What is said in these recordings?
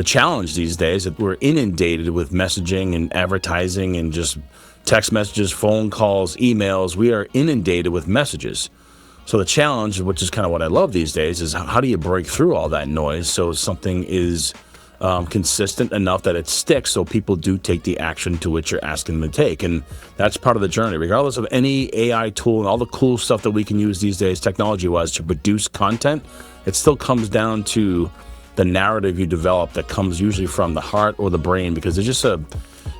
The challenge these days is that we're inundated with messaging and advertising and just text messages, phone calls, emails. We are inundated with messages. So the challenge, which is kind of what I love these days, is how do you break through all that noise so something is consistent enough that it sticks, so people do take the action to which you're asking them to take. And that's part of the journey. Regardless of any AI tool and all the cool stuff that we can use these days technology-wise to produce content, it still comes down to the narrative you develop that comes usually from the heart or the brain, because there's just a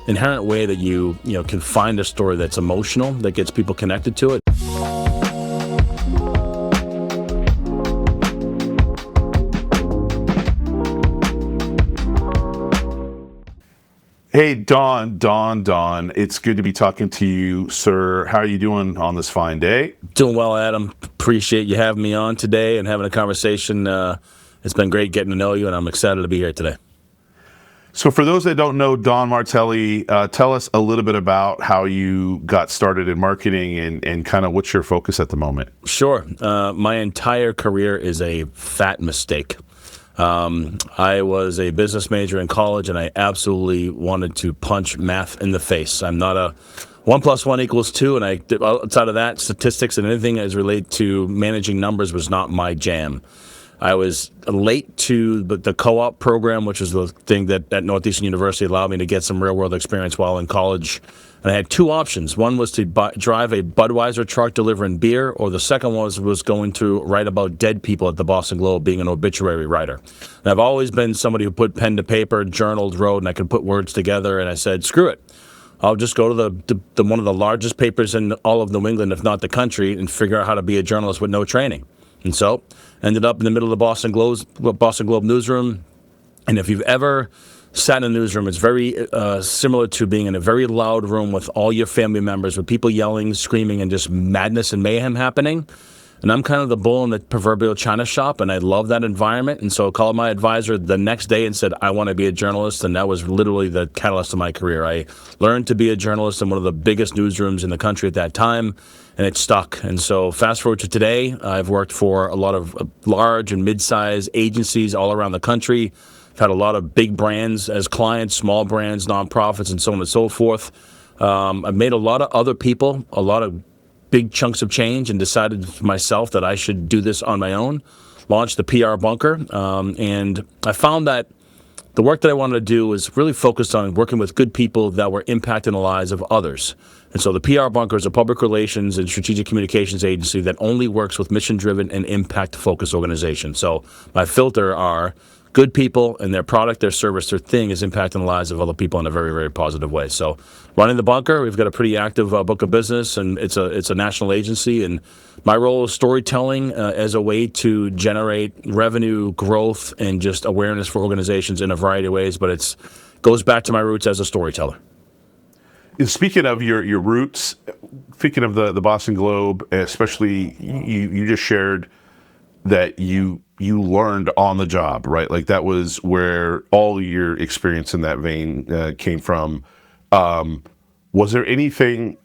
inherent way that you can find a story that's emotional, that gets people connected to it. Hey, Don. It's good to be talking to you, sir. How are you doing on this fine day? Doing well, Adam. Appreciate you having me on today and having a conversation. It's been great getting to know you, and I'm excited to be here today. So for those that don't know Don Martelli, tell us a little bit about how you got started in marketing and kind of what's your focus at the moment. Sure. My entire career is a fat mistake. I was a business major in college, and I absolutely wanted to punch math in the face. I'm not a 1 + 1 = 2, and outside of that, statistics and anything as related to managing numbers was not my jam. I was late to the co-op program, which is the thing that at Northeastern University allowed me to get some real-world experience while in college. And I had two options. One was to drive a Budweiser truck delivering beer, or the second was going to write about dead people at the Boston Globe, being an obituary writer. And I've always been somebody who put pen to paper, journaled, wrote, and I could put words together, and I said, screw it. I'll just go to the one of the largest papers in all of New England, if not the country, and figure out how to be a journalist with no training. And so ended up in the middle of the Boston Globe newsroom. And if you've ever sat in a newsroom, it's very similar to being in a very loud room with all your family members, with people yelling, screaming, and just madness and mayhem happening. And I'm kind of the bull in the proverbial china shop, and I love that environment. And so I called my advisor the next day and said, I want to be a journalist. And that was literally the catalyst of my career. I learned to be a journalist in one of the biggest newsrooms in the country at that time, and it stuck. And so fast forward to today, I've worked for a lot of large and mid-sized agencies all around the country. I've had a lot of big brands as clients, small brands, nonprofits, and so on and so forth. I've made a lot of other people a lot of big chunks of change, and decided for myself that I should do this on my own. Launched the PR Bunker, and I found that the work that I wanted to do was really focused on working with good people that were impacting the lives of others. And so the PR Bunker is a public relations and strategic communications agency that only works with mission-driven and impact-focused organizations. So my filter are good people, and their product, their service, their thing is impacting the lives of other people in a very, very positive way. So running the Bunker, we've got a pretty active book of business, and it's a national agency. And my role is storytelling as a way to generate revenue, growth, and just awareness for organizations in a variety of ways. But it goes back to my roots as a storyteller. Speaking of your roots, speaking of the Boston Globe, especially you just shared that you learned on the job, right? Like that was where all your experience in that vein came from. Was there anything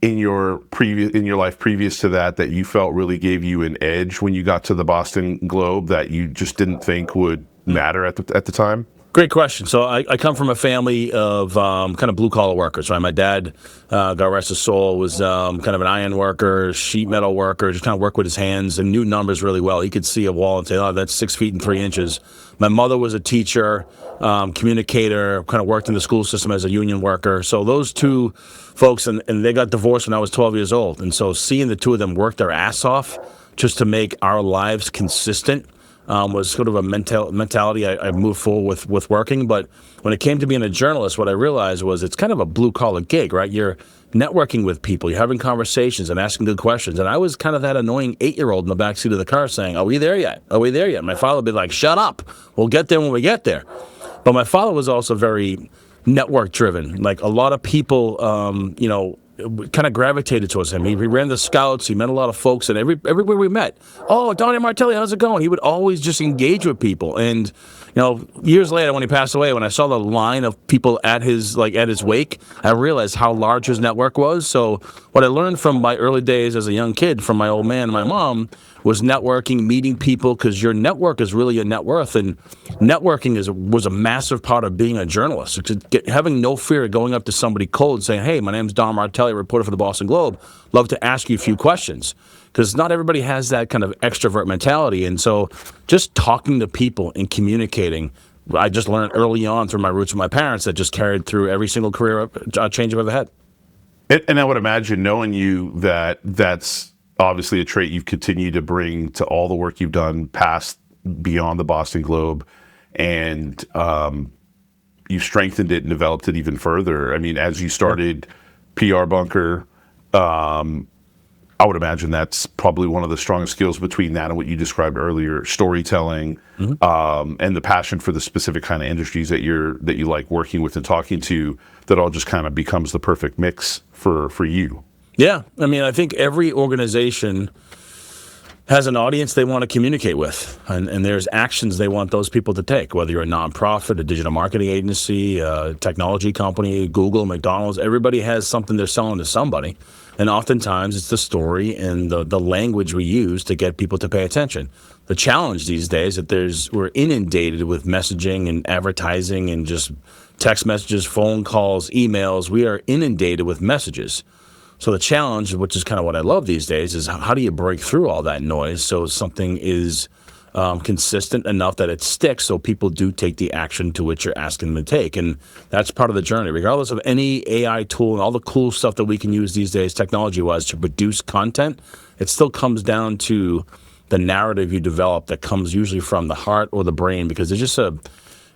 in your life previous to that you felt really gave you an edge when you got to the Boston Globe that you just didn't think would matter at the time? Great question. So I come from a family of kind of blue-collar workers, right? My dad, God rest his soul, was kind of an iron worker, sheet metal worker, just kind of worked with his hands and knew numbers really well. He could see a wall and say, oh, that's 6 feet and 3 inches. My mother was a teacher, communicator, kind of worked in the school system as a union worker. So those two folks, and they got divorced when I was 12 years old. And so seeing the two of them work their ass off just to make our lives consistent was sort of a mentality I moved forward with working. But when it came to being a journalist, what I realized was it's kind of a blue-collar gig, right? You're networking with people, you're having conversations and asking good questions. And I was kind of that annoying 8-year-old in the backseat of the car saying, are we there yet? Are we there yet? My father would be like, shut up. We'll get there when we get there. But my father was also very network-driven. Like a lot of people, kind of gravitated towards him. He ran the Scouts. He met a lot of folks, and everywhere we met, oh, Don Martelli, how's it going? He would always just engage with people. And years later, when he passed away, when I saw the line of people at his wake, I realized how large his network was. So what I learned from my early days as a young kid from my old man and my mom was networking, meeting people, because your network is really your net worth. And networking was a massive part of being a journalist. Having no fear of going up to somebody cold saying, hey, my name's Don Martelli, reporter for the Boston Globe. Love to ask you a few questions. Because not everybody has that kind of extrovert mentality. And so just talking to people and communicating, I just learned early on through my roots with my parents that just carried through every single career change I've ever had. And I would imagine, knowing you, that that's obviously a trait you've continued to bring to all the work you've done past, beyond the Boston Globe, and you've strengthened it and developed it even further. I mean, as you started PR Bunker, I would imagine that's probably one of the strongest skills between that and what you described earlier, storytelling, and the passion for the specific kind of industries that you like working with and talking to. That all just kind of becomes the perfect mix for you. Yeah, I mean, I think every organization has an audience they want to communicate with, and there's actions they want those people to take, whether you're a nonprofit, a digital marketing agency, a technology company, Google, McDonald's. Everybody has something they're selling to somebody, and oftentimes it's the story and the language we use to get people to pay attention. The challenge these days is that we're inundated with messaging and advertising and just text messages, phone calls, emails. We are inundated with messages. So the challenge, which is kind of what I love these days, is how do you break through all that noise so something is consistent enough that it sticks, so people do take the action to which you're asking them to take. And that's part of the journey. Regardless of any AI tool and all the cool stuff that we can use these days technology-wise to produce content, it still comes down to the narrative you develop that comes usually from the heart or the brain, because there's just a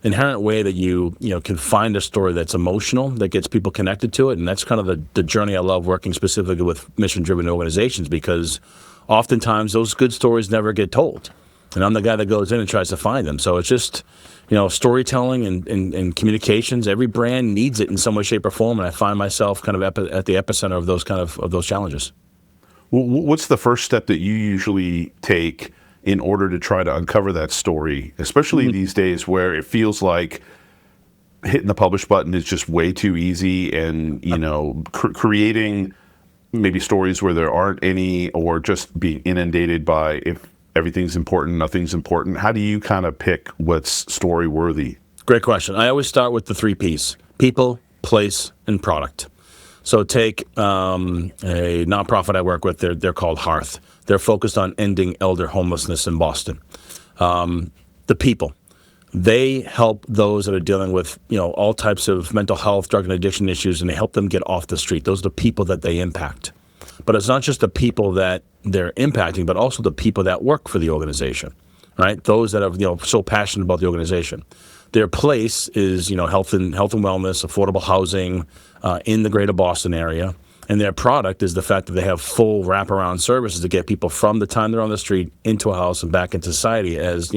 inherent way that you can find a story that's emotional, that gets people connected to it. And that's kind of the journey I love, working specifically with mission-driven organizations, because oftentimes those good stories never get told. And I'm the guy that goes in and tries to find them. So it's just, storytelling and communications. Every brand needs it in some way, shape, or form. And I find myself kind of at the epicenter of those challenges. What's the first step that you usually take in order to try to uncover that story, especially these days where it feels like hitting the publish button is just way too easy, and creating maybe stories where there aren't any, or just being inundated by, if everything's important, nothing's important? How do you kind of pick what's story worthy? Great question. I always start with the 3 Ps: people, place, and product. So take a nonprofit I work with. They're called Hearth. They're focused on ending elder homelessness in Boston. The people, they help those that are dealing with all types of mental health, drug and addiction issues, and they help them get off the street. Those are the people that they impact. But it's not just the people that they're impacting, but also the people that work for the organization, right? Those that are so passionate about the organization. Their place is health and wellness, affordable housing in the greater Boston area. And their product is the fact that they have full wraparound services to get people from the time they're on the street into a house and back into society as,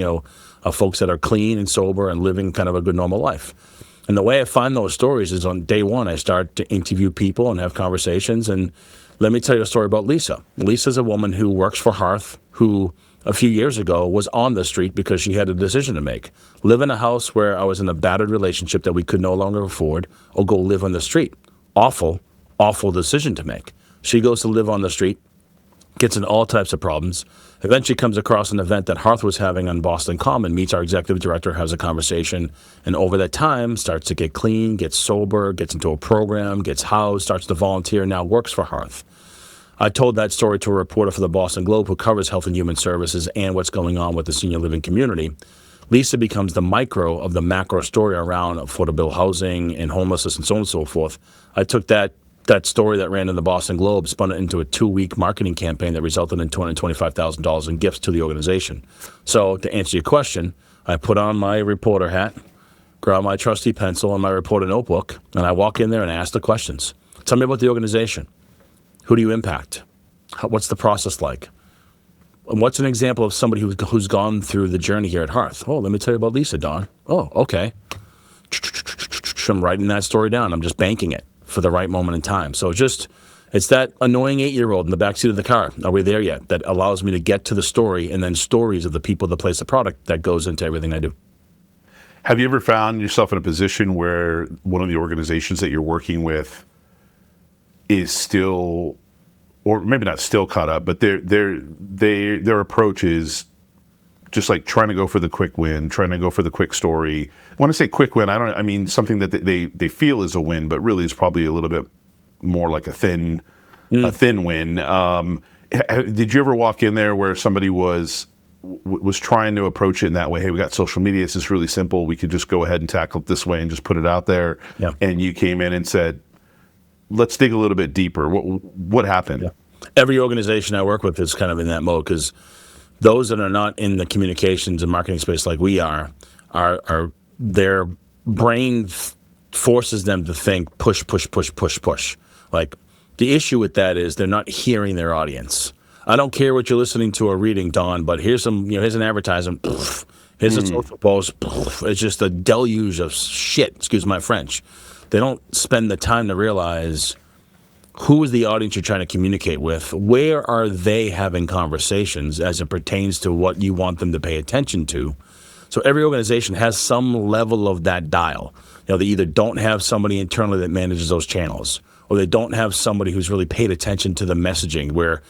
folks that are clean and sober and living kind of a good normal life. And the way I find those stories is on day one, I start to interview people and have conversations. And let me tell you a story about Lisa. Lisa's a woman who works for Hearth, who a few years ago was on the street because she had a decision to make. Live in a house where I was in a battered relationship that we could no longer afford, or go live on the street. Awful decision to make. She goes to live on the street, gets in all types of problems. Eventually comes across an event that Hearth was having on Boston Common, meets our executive director, has a conversation, and over that time starts to get clean, gets sober, gets into a program, gets housed, starts to volunteer, now works for Hearth. I told that story to a reporter for the Boston Globe who covers health and human services and what's going on with the senior living community. Lisa becomes the micro of the macro story around affordable housing and homelessness and so on and so forth. I took that story that ran in the Boston Globe, spun it into a 2-week marketing campaign that resulted in $225,000 in gifts to the organization. So to answer your question, I put on my reporter hat, grab my trusty pencil and my reporter notebook, and I walk in there and ask the questions. Tell me about the organization. Who do you impact? What's the process like? And what's an example of somebody who's gone through the journey here at Hearth? Oh, let me tell you about Lisa, Don. Oh, okay. I'm writing that story down. I'm just banking it for the right moment in time. So it's that annoying 8-year-old in the backseat of the car. Are we there yet? That allows me to get to the story, and then stories of the people, the place, the product that goes into everything I do. Have you ever found yourself in a position where one of the organizations that you're working with is still or maybe not still caught up, but their approach is just like trying to go for the quick win, trying to go for the quick story. When I say quick win, I mean something that they feel is a win, but really is probably a little bit more like a thin win. Did you ever walk in there where somebody was trying to approach it in that way? Hey, we got social media. This is really simple. We could just go ahead and tackle it this way and just put it out there. Yeah. And you came in and said, let's dig a little bit deeper. What happened? Yeah. Every organization I work with is kind of in that mode, because those that are not in the communications and marketing space like we are their brain forces them to think push, push, push, push, push. Like, the issue with that is they're not hearing their audience. I don't care what you're listening to or reading, Don, but here's an advertisement. Here's a social post. It's just a deluge of shit. Excuse my French. They don't spend the time to realize who is the audience you're trying to communicate with? Where are they having conversations as it pertains to what you want them to pay attention to? So every organization has some level of that dial. They either don't have somebody internally that manages those channels, or they don't have somebody who's really paid attention to the messaging, where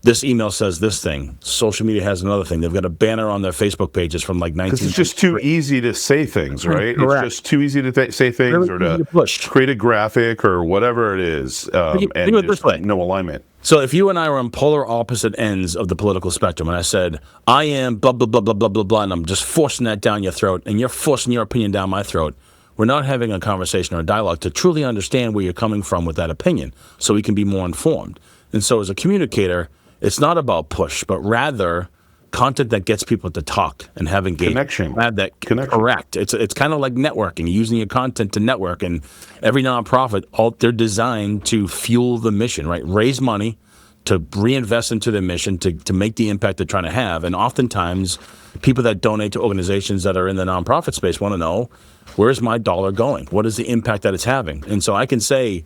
this email says this thing, social media has another thing. They've got a banner on their Facebook pages from like 19. Because it's just too easy to say things, right? Correct. It's just too easy to say things, Really or to push. create a graphic or whatever it is, Think and of it this just way. no alignment. So if you and I were on polar opposite ends of the political spectrum, and I said, I am blah, blah, blah, blah, blah, blah, blah, and I'm just forcing that down your throat, and you're forcing your opinion down my throat, we're not having a conversation or a dialogue to truly understand where you're coming from with that opinion, so we can be more informed. And so as a communicator, it's not about push, but rather content that gets people to talk and have engagement. Connection. Correct. It's kind of like networking, using your content to network. And every nonprofit, they're designed to fuel the mission, right? Raise money to reinvest into their mission, to make the impact they're trying to have. And oftentimes, people that donate to organizations that are in the nonprofit space want to know, where's my dollar going? What is the impact that it's having? And so I can say,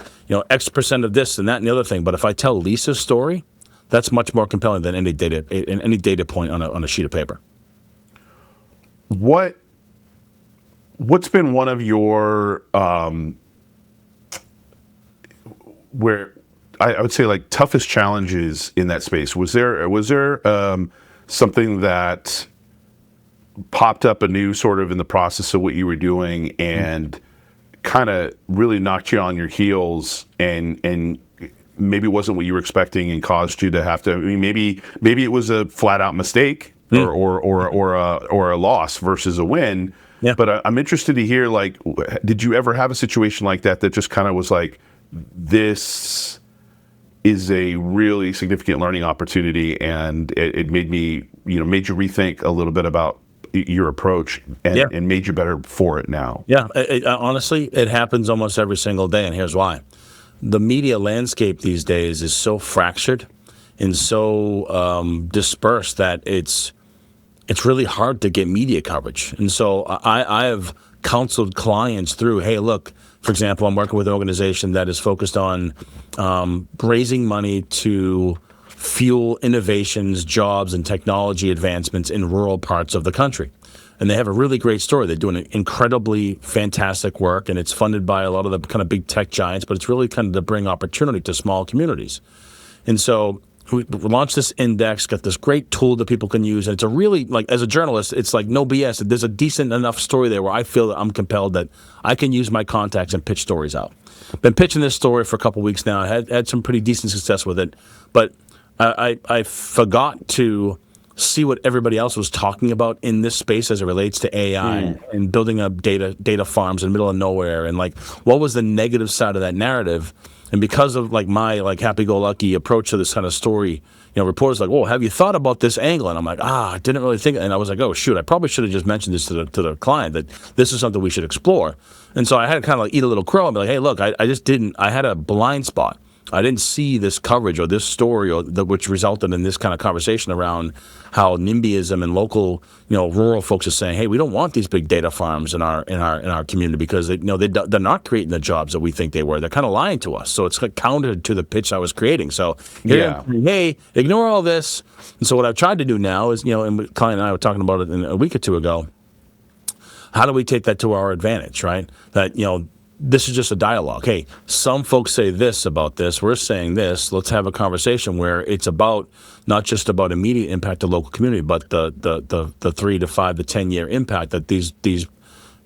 X percent of this and that and the other thing. But if I tell Lisa's story, that's much more compelling than any data point on a sheet of paper. What's been one of your where I would say like toughest challenges in that space? Was there something that popped up anew sort of in the process of what you were doing and kind of really knocked you on your heels and maybe it wasn't what you were expecting and caused you to have to? I mean, maybe it was a flat out mistake or a loss versus a win. Yeah. But I'm interested to hear, like, did you ever have a situation like that just kind of was like, this is a really significant learning opportunity, and it made me, made you rethink a little bit about your approach and made you better for it now? Yeah. Honestly, it happens almost every single day, and here's why. The media landscape these days is so fractured and so dispersed that it's really hard to get media coverage. And so I have counseled clients through, hey, look, for example, I'm working with an organization that is focused on raising money to fuel innovations, jobs, and technology advancements in rural parts of the country. And they have a really great story. They're doing incredibly fantastic work, and it's funded by a lot of the kind of big tech giants, but it's really kind of to bring opportunity to small communities. And so we launched this index, got this great tool that people can use, and it's a really, like, as a journalist, it's like no BS. There's a decent enough story there where I feel that I'm compelled that I can use my contacts and pitch stories out. Been pitching this story for a couple weeks now. I had some pretty decent success with it, but I forgot to see what everybody else was talking about in this space as it relates to AI and building up data farms in the middle of nowhere, and like what was the negative side of that narrative. And because of like my like happy-go-lucky approach to this kind of story, reporters like, "Oh, have you thought about this angle?" And I'm like, I didn't really think. And I was like, "Oh shoot, I probably should have just mentioned this to the client, that this is something we should explore." And so I had to kind of like eat a little crow and be like, "Hey, look, I just didn't. I had a blind spot. I didn't see this coverage or this story which resulted in this kind of conversation around how NIMBYism and local, rural folks are saying, hey, we don't want these big data farms in our community because they're not creating the jobs that we think they were. They're kind of lying to us. So it's like counter to the pitch I was creating. So hey, ignore all this. And so what I've tried to do now is, and the client and I were talking about it a week or two ago. How do we take that to our advantage, right? That, this is just a dialogue. Hey, some folks say this about this. We're saying this. Let's have a conversation where it's about not just about immediate impact to local community, but the 3 to 5 to 10 year impact that these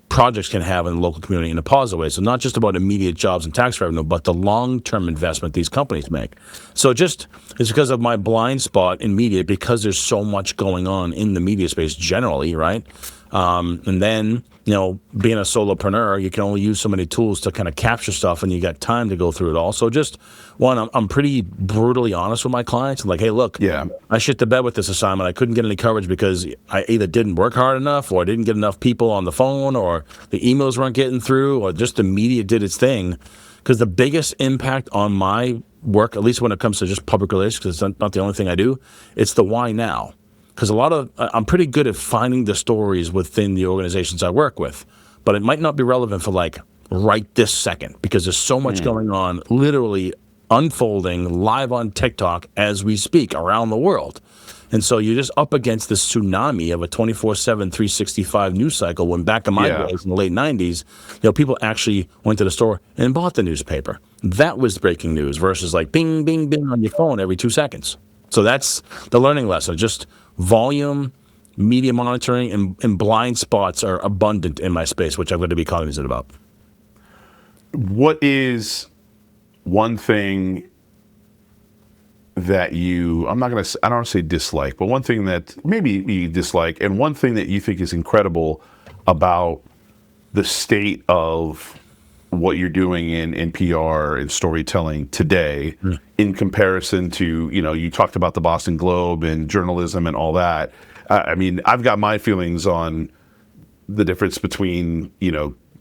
projects can have in the local community in a positive way. So not just about immediate jobs and tax revenue, but the long-term investment these companies make. So it's because of my blind spot in media, because there's so much going on in the media space generally, right? And then, being a solopreneur, you can only use so many tools to kind of capture stuff, and you got time to go through it all. So just one, I'm pretty brutally honest with my clients. I'm like, hey, look, I shit the bed with this assignment. I couldn't get any coverage because I either didn't work hard enough, or I didn't get enough people on the phone, or the emails weren't getting through, or just the media did its thing. Because the biggest impact on my work, at least when it comes to just public relations, because it's not the only thing I do, it's the why now. Because I'm pretty good at finding the stories within the organizations I work with, but it might not be relevant for right this second, because there's so much going on, literally unfolding live on TikTok as we speak around the world. And so you're just up against this tsunami of a 24/7, 365 news cycle. When back in my days in the late 90s, people actually went to the store and bought the newspaper. That was breaking news versus bing, bing, bing on your phone every 2 seconds. So that's the learning lesson. Just volume, media monitoring, and blind spots are abundant in my space, which I'm going to be cognizant about. What is one thing that I don't want to say dislike, but one thing that maybe you dislike, and one thing that you think is incredible about the state of what you're doing in PR and storytelling today in comparison to, you talked about the Boston Globe and journalism and all that. I mean, I've got my feelings on the difference between,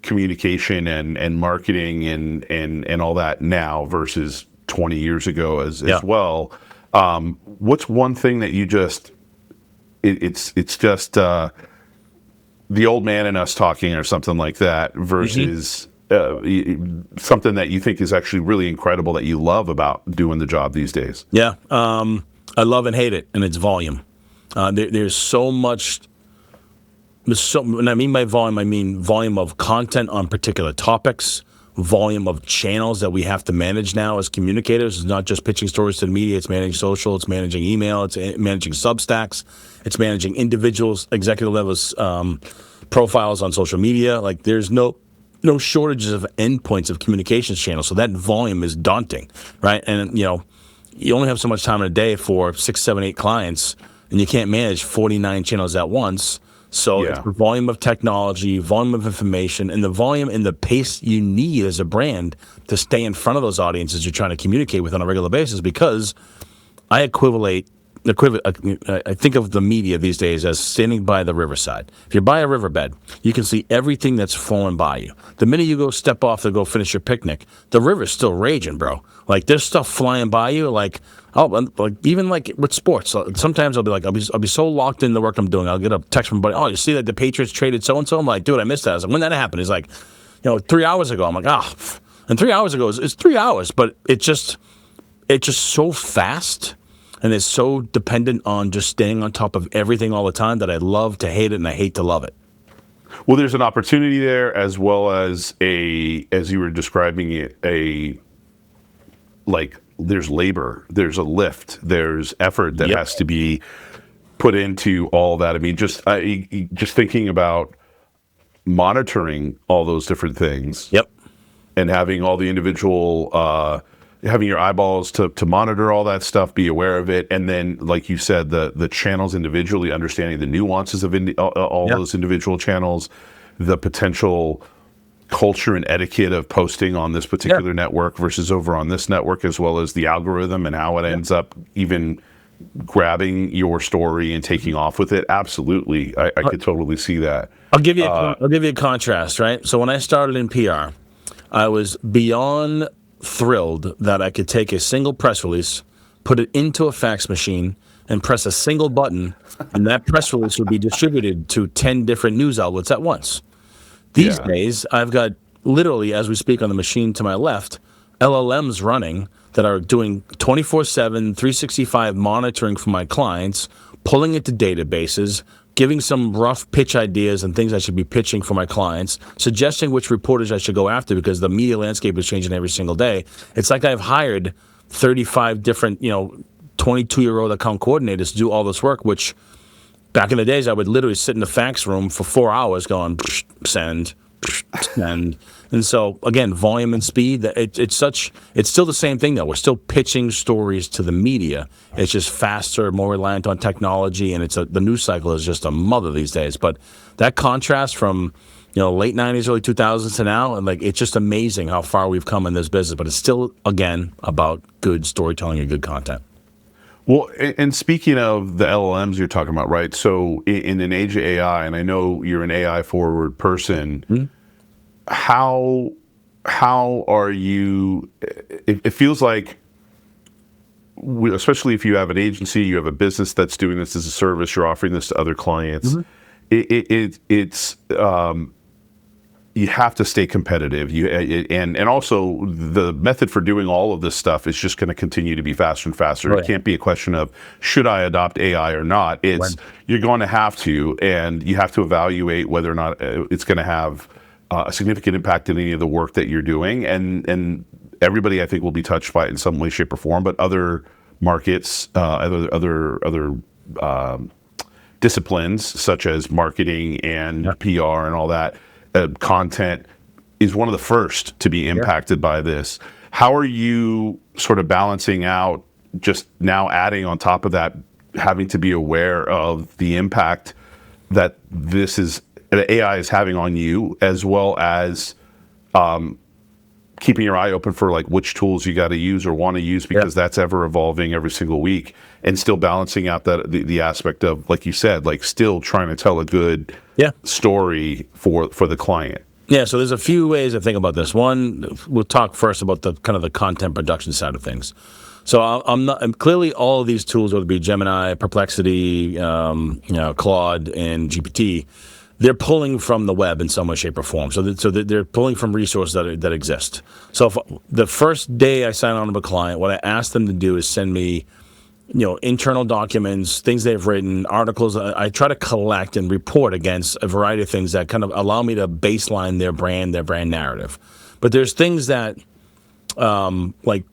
communication and marketing and all that now versus 20 years ago as well. What's one thing that you it's just the old man in us talking or something like that versus something that you think is actually really incredible that you love about doing the job these days? Yeah. I love and hate it, and it's volume. There's so much. When I mean by volume, I mean volume of content on particular topics, volume of channels that we have to manage now as communicators. It's not just pitching stories to the media. It's managing social. It's managing email. It's managing Substacks. It's managing individuals, executive levels, profiles on social media. There's no shortages of endpoints of communications channels. So that volume is daunting, right? And, you only have so much time in a day for 6, 7, 8 clients, and you can't manage 49 channels at once. So it's the volume of technology, volume of information, and the volume and the pace you need as a brand to stay in front of those audiences you're trying to communicate with on a regular basis. Because I think of the media these days as standing by the riverside. If you're by a riverbed, you can see everything that's flowing by you. The minute you go step off to go finish your picnic, the river's still raging, bro. There's stuff flying by you. Even with sports. Sometimes I'll be I'll be so locked in the work I'm doing. I'll get a text from a buddy. Oh, you see that the Patriots traded so and so? I'm like, dude, I missed that. I was like, when that happened? He's like, 3 hours ago. I'm like, and 3 hours ago it's 3 hours, but it's just so fast. And it's so dependent on just staying on top of everything all the time that I love to hate it and I hate to love it. Well, there's an opportunity there, as well as as you were describing it, there's labor, there's a lift, there's effort that has to be put into all that. I mean, just thinking about monitoring all those different things. Yep. And having all the individual, having your eyeballs to monitor all that stuff, be aware of it, and then, like you said, the channels individually, understanding the nuances of all those individual channels, the potential culture and etiquette of posting on this particular network versus over on this network, as well as the algorithm and how it ends up even grabbing your story and taking off with it. Absolutely, I could totally see that. I'll give you a contrast, right? So when I started in PR, I was beyond thrilled that I could take a single press release, put it into a fax machine, and press a single button, and that press release would be distributed to 10 different news outlets at once. These days, I've got literally, as we speak on the machine to my left, LLMs running that are doing 24/7, 365 monitoring for my clients, pulling into databases, giving some rough pitch ideas and things I should be pitching for my clients, suggesting which reporters I should go after because the media landscape is changing every single day. It's like I've hired 35 different, 22-year-old account coordinators to do all this work, which back in the days, I would literally sit in the fax room for 4 hours going, send, send. And so, again, volume and speed, it's still the same thing, though. We're still pitching stories to the media. It's just faster, more reliant on technology, and the news cycle is just a mother these days. But that contrast from, late 90s, early 2000s to now, and it's just amazing how far we've come in this business. But it's still, again, about good storytelling and good content. Well, and speaking of the LLMs you're talking about, right? So in an age of AI, and I know you're an AI forward person, how are you? It feels like, especially if you have an agency, you have a business that's doing this as a service, you're offering this to other clients. It's you have to stay competitive. And also the method for doing all of this stuff is just going to continue to be faster and faster. Right. It can't be a question of should I adopt AI or not. It's you're going to have to, and you have to evaluate whether or not it's going to have a significant impact in any of the work that you're doing. And everybody, I think, will be touched by it in some way, shape, or form. But other markets, other disciplines such as marketing and PR and all that. Content is one of the first to be impacted by this. How are you sort of balancing out, just now adding on top of that, having to be aware of the impact that AI is having on you, as well as keeping your eye open for which tools you got to use or want to use, because that's ever evolving every single week, and still balancing out the aspect of, like you said, still trying to tell a good story for the client. Yeah, so there's a few ways to think about this. One, we'll talk first about the kind of the content production side of things. So I'm clearly all of these tools, whether it be Gemini, Perplexity, Claude, and GPT, they're pulling from the web in some way, shape, or form. So they're pulling from resources that exist. So if the first day I sign on to a client, what I ask them to do is send me, internal documents, things they've written, articles. I try to collect and report against a variety of things that kind of allow me to baseline their brand narrative. But there's things that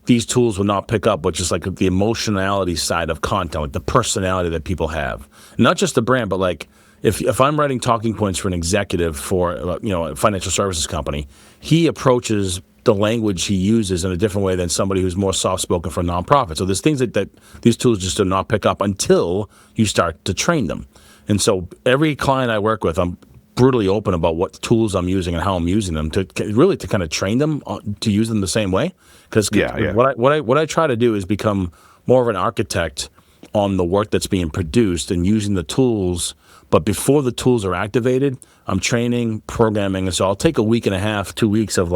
these tools will not pick up, which is the emotionality side of content, the personality that people have. Not just the brand, but if I'm writing talking points for an executive for a financial services company, he approaches the language he uses in a different way than somebody who's more soft-spoken for a nonprofit. So there's things that these tools just do not pick up until you start to train them. And so every client I work with, I'm brutally open about what tools I'm using and how I'm using them to kind of train them to use them the same way. Because what I try to do is become more of an architect on the work that's being produced and using the tools. But before the tools are activated, I'm training, programming. And so I'll take a week and a half, 2 weeks of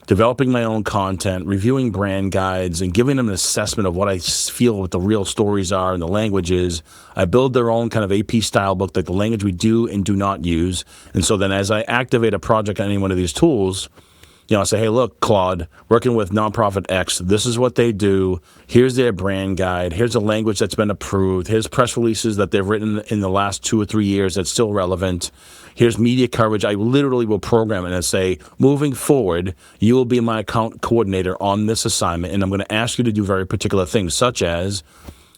developing my own content, reviewing brand guides, and giving them an assessment of what I feel what the real stories are and the language is. I build their own kind of AP style book, the language we do and do not use. And so then as I activate a project on any one of these tools, I say, hey, look, Claude, working with nonprofit X, this is what they do. Here's their brand guide. Here's the language that's been approved. Here's press releases that they've written in the last 2 or 3 years that's still relevant. Here's media coverage. I literally will program it and say, moving forward, you will be my account coordinator on this assignment, and I'm going to ask you to do very particular things, such as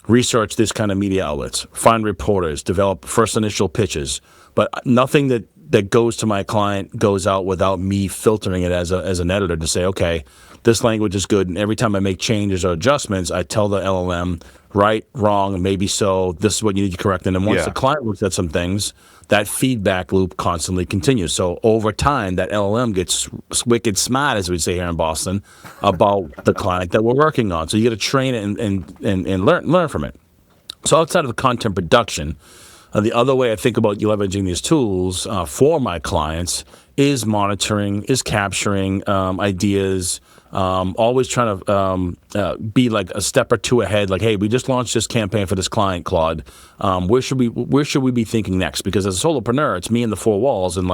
research this kind of media outlets, find reporters, develop first initial pitches, but nothing that goes to my client goes out without me filtering it as an editor to say, okay, this language is good. And every time I make changes or adjustments, I tell the LLM, right, wrong, maybe so, this is what you need to correct. And then once the client looks at some things, that feedback loop constantly continues. So over time, that LLM gets wicked smart, as we say here in Boston, about the client that we're working on. So you got to train it and learn from it. So outside of the content production, the other way I think about leveraging these tools for my clients is monitoring, is capturing ideas, always trying to be a step or two ahead. Hey, we just launched this campaign for this client, Claude. Where should we be thinking next? Because as a solopreneur, it's me in the four walls, and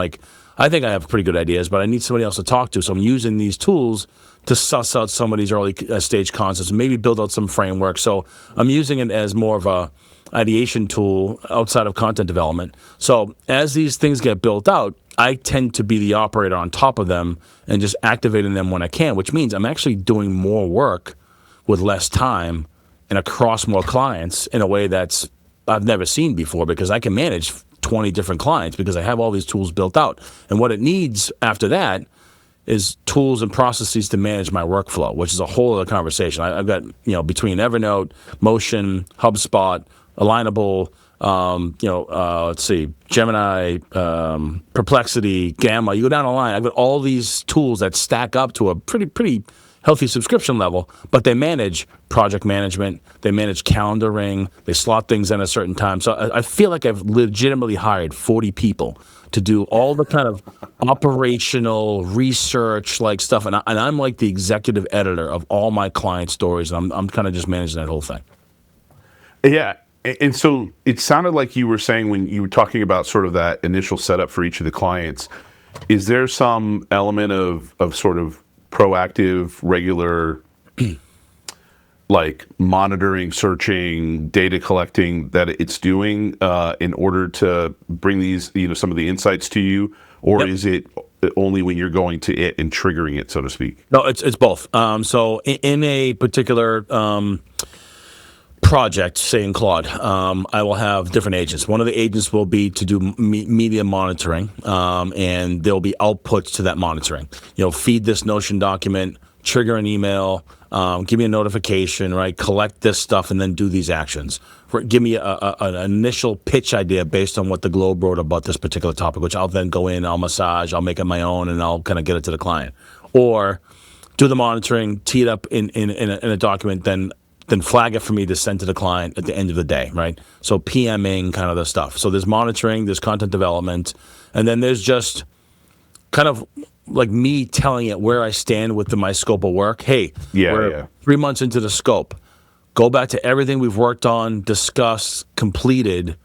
I think I have pretty good ideas, but I need somebody else to talk to. So I'm using these tools to suss out some of these early stage concepts and maybe build out some framework. So I'm using it as more of ideation tool outside of content development. So as these things get built out, I tend to be the operator on top of them and just activating them when I can, which means I'm actually doing more work with less time and across more clients in a way that's I've never seen before, because I can manage 20 different clients because I have all these tools built out. And what it needs after that is tools and processes to manage my workflow, which is a whole other conversation. I've got, between Evernote, Motion, HubSpot, Alignable, let's see, Gemini, Perplexity, Gamma. You go down the line. I've got all these tools that stack up to a pretty healthy subscription level, but they manage project management, they manage calendaring, they slot things in a certain time. So I feel like I've legitimately hired 40 people to do all the kind of operational research like stuff, and I'm like the executive editor of all my client stories, and I'm kind of just managing that whole thing. Yeah. And so it sounded like you were saying, when you were talking about sort of that initial setup for each of the clients, is there some element of sort of proactive, regular, like monitoring, searching, data collecting that it's doing in order to bring these, some of the insights to you? Or Yep. is it only when you're going to it and triggering it, so to speak? No, it's both. So in a particular project, say in Claude, I will have different agents. One of the agents will be to do media monitoring, and there'll be outputs to that monitoring. Feed this Notion document, trigger an email, give me a notification, right? Collect this stuff, and then do these actions. Give me an initial pitch idea based on what the Globe wrote about this particular topic, which I'll then go in, I'll massage, I'll make it my own, and I'll kind of get it to the client. Or do the monitoring, tee it up in a document, then flag it for me to send to the client at the end of the day, right? So PMing kind of the stuff. So there's monitoring, there's content development, and then there's just kind of like me telling it where I stand with my scope of work. Hey, we're 3 months into the scope. Go back to everything we've worked on, discussed, completed.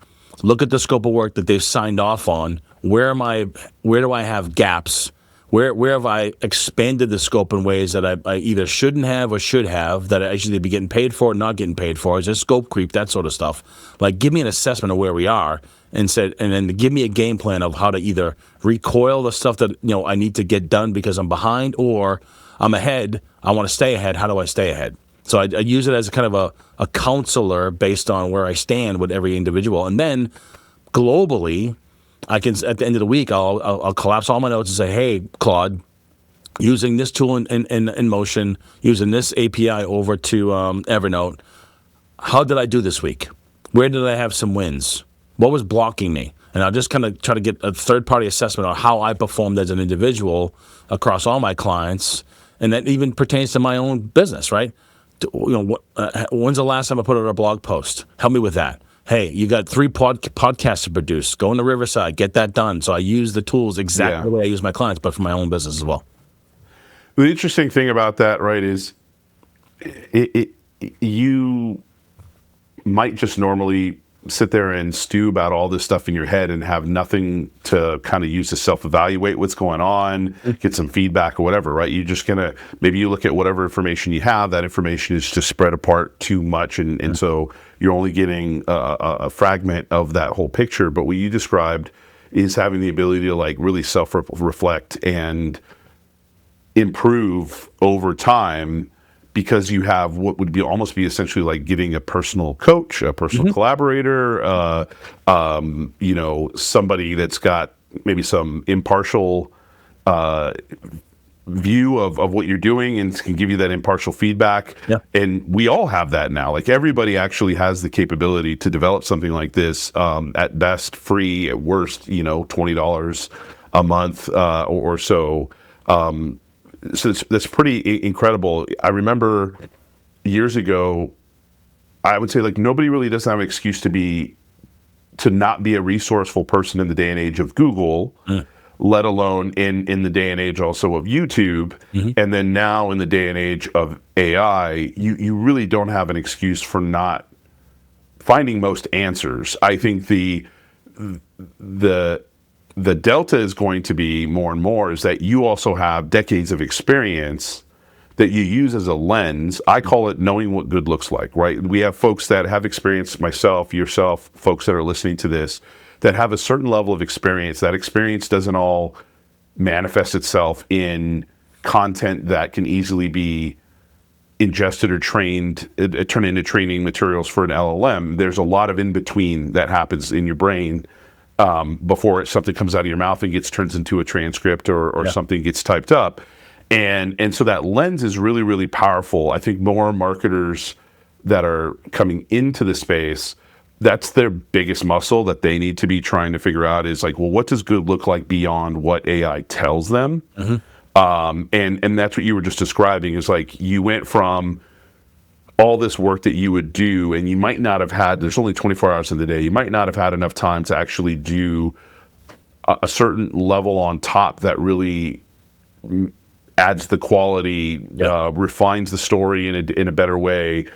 Look at the scope of work that they've signed off on. Where do I have gaps? Where have I expanded the scope in ways that I either shouldn't have or should have, that I should be getting paid for or not getting paid for? Is there scope creep, that sort of stuff? Like, give me an assessment of where we are, and then give me a game plan of how to either recoil the stuff that I need to get done because I'm behind, or I'm ahead, I want to stay ahead. How do I stay ahead? So I use it as a kind of a counselor based on where I stand with every individual. And then globally, I can, at the end of the week, I'll collapse all my notes and say, hey, Claude, using this tool in Motion, using this API over to Evernote, how did I do this week? Where did I have some wins? What was blocking me? And I'll just kind of try to get a third-party assessment on how I performed as an individual across all my clients, and that even pertains to my own business, right? When's the last time I put out a blog post? Help me with that. Hey, you got 3 podcasts to produce. Go into Riverside, get that done. So I use the tools exactly the way I use my clients, but for my own business as well. The interesting thing about that, right, is you might just normally sit there and stew about all this stuff in your head and have nothing to kind of use to self-evaluate what's going on, get some feedback or whatever, right? You're just gonna, maybe you look at whatever information you have, that information is just spread apart too much, and so you're only getting a fragment of that whole picture. But what you described is having the ability to like really self-reflect and improve over time, because you have what would be almost be essentially like getting a personal coach, a personal collaborator, somebody that's got maybe some impartial view of what you're doing and can give you that impartial feedback. Yeah. And we all have that now. Like, everybody actually has the capability to develop something like this, at best free, at worst, $20 a month or so. So that's pretty incredible. I remember years ago, I would say, like, nobody really doesn't have an excuse to not be a resourceful person in the day and age of Google, let alone in the day and age also of YouTube. And then now in the day and age of AI, you really don't have an excuse for not finding most answers. I think the delta is going to be more and more is that you also have decades of experience that you use as a lens. I call it knowing what good looks like, right? We have folks that have experience, myself, yourself, folks that are listening to this, that have a certain level of experience. That experience doesn't all manifest itself in content that can easily be ingested or trained, turn into training materials for an LLM. There's a lot of in between that happens in your brain before something comes out of your mouth and turns into a transcript or something gets typed up. And so that lens is really, really powerful. I think more marketers that are coming into the space, that's their biggest muscle that they need to be trying to figure out is like, well, what does good look like beyond what AI tells them? And that's what you were just describing is like you went from all this work that you would do, and you might not have had, there's only 24 hours in the day, you might not have had enough time to actually do a certain level on top that really adds the quality, refines the story in a better way.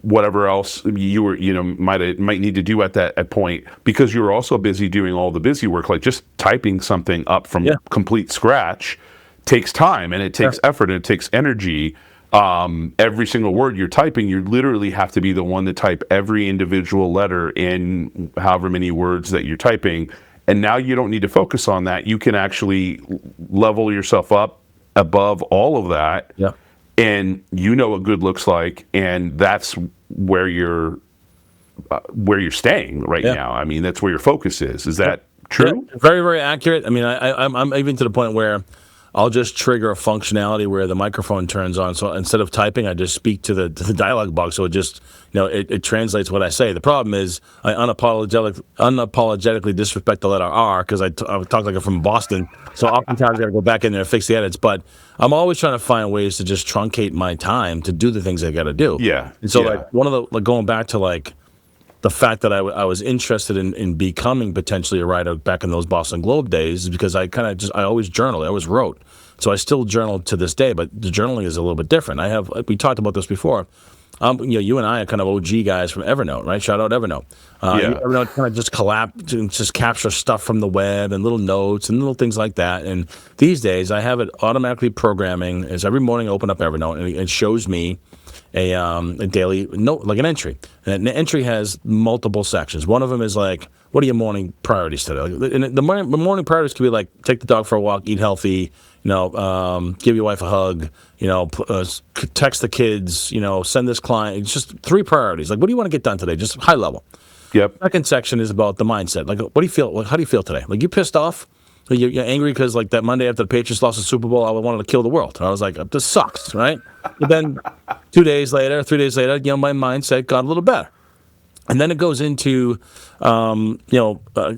Whatever else you were, might need to do at that point, because you were also busy doing all the busy work, like just typing something up from complete scratch takes time and it takes effort and it takes energy. Every single word you're typing, you literally have to be the one to type every individual letter in however many words that you're typing. And now you don't need to focus on that. You can actually level yourself up above all of that. Yeah. And you know what good looks like, and that's where you're staying right now. I mean, that's where your focus is. Is that true? Yeah, very, very accurate. I mean, I'm even to the point where I'll just trigger a functionality where the microphone turns on. So instead of typing, I just speak to the dialogue box. So it just, it translates what I say. The problem is I unapologetically disrespect the letter R because I talk like I'm from Boston. So oftentimes I got to go back in there and fix the edits. But I'm always trying to find ways to just truncate my time to do the things I got to do. Yeah. And so like one of the, like going back to like the fact that I was interested in becoming potentially a writer back in those Boston Globe days is because I always journaled. I always wrote. So I still journal to this day, but the journaling is a little bit different. We talked about this before. You and I are kind of OG guys from Evernote, right? Shout out Evernote. Evernote kind of just capture stuff from the web and little notes and little things like that. And these days I have it automatically programming as every morning I open up Evernote and it shows me a daily note, like an entry. And the entry has multiple sections. One of them is like, what are your morning priorities today? And the morning priorities could be like, take the dog for a walk, eat healthy, give your wife a hug, text the kids, send this client. It's just 3 priorities. Like, what do you want to get done today? Just high level. Yep. Second section is about the mindset. Like, what do you feel? Like, how do you feel today? Like, you pissed off? You're angry because like that Monday after the Patriots lost the Super Bowl, I wanted to kill the world. And I was like, this sucks, right? But then 3 days later, my mindset got a little better. And then it goes into, a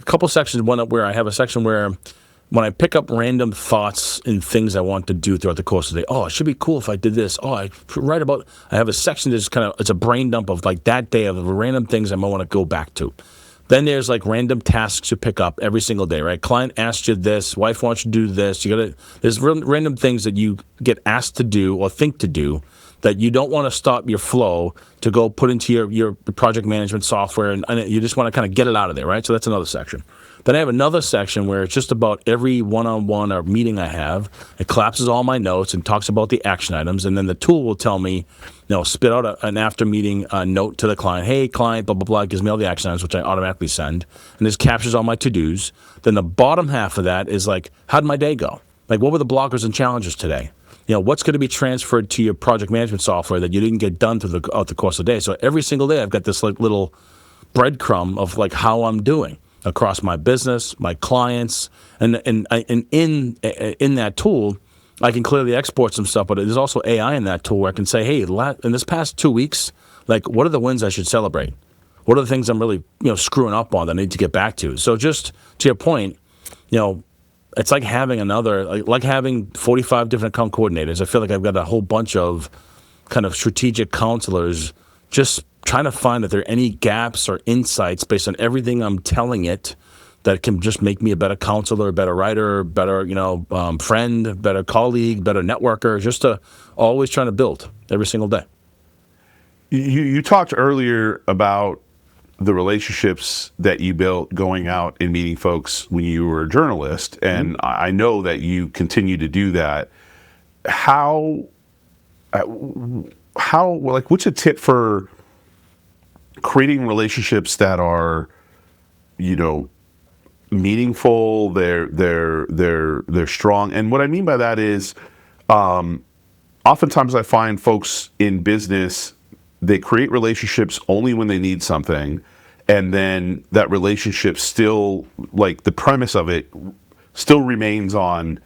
couple sections. One where I have a section where when I pick up random thoughts and things I want to do throughout the course of the day, it should be cool if I did this. I have a section that's it's a brain dump of like that day of random things I might want to go back to. Then there's like random tasks you pick up every single day, right? Client asked you this, wife wants you to do this. There's random things that you get asked to do or think to do that you don't want to stop your flow to go put into your project management software, and you just want to kind of get it out of there, right? So that's another section. Then I have another section where it's just about every one-on-one or meeting I have. It collapses all my notes and talks about the action items, and then the tool will tell me, spit out an after-meeting note to the client. Hey, client, blah, blah, blah. It gives me all the action items, which I automatically send. And this captures all my to-dos. Then the bottom half of that is like, how'd my day go? Like, what were the blockers and challenges today? What's going to be transferred to your project management software that you didn't get done throughout the course of the day? So every single day I've got this like little breadcrumb of like how I'm doing across my business, my clients, and in that tool, I can clearly export some stuff, but there's also AI in that tool where I can say, hey, in this past 2 weeks, like what are the wins I should celebrate? What are the things I'm really screwing up on that I need to get back to? So just to your point, it's like having having 45 different account coordinators. I feel like I've got a whole bunch of kind of strategic counselors just trying to find if there are any gaps or insights based on everything I'm telling it that can just make me a better counselor, a better writer, better, friend, better colleague, better networker, just to always trying to build every single day. You talked earlier about the relationships that you built going out and meeting folks when you were a journalist, and I know that you continue to do that. How what's a tip for creating relationships that are, meaningful, they're strong. And what I mean by that is, oftentimes I find folks in business, they create relationships only when they need something, and then that relationship still, like, the premise of it still remains on,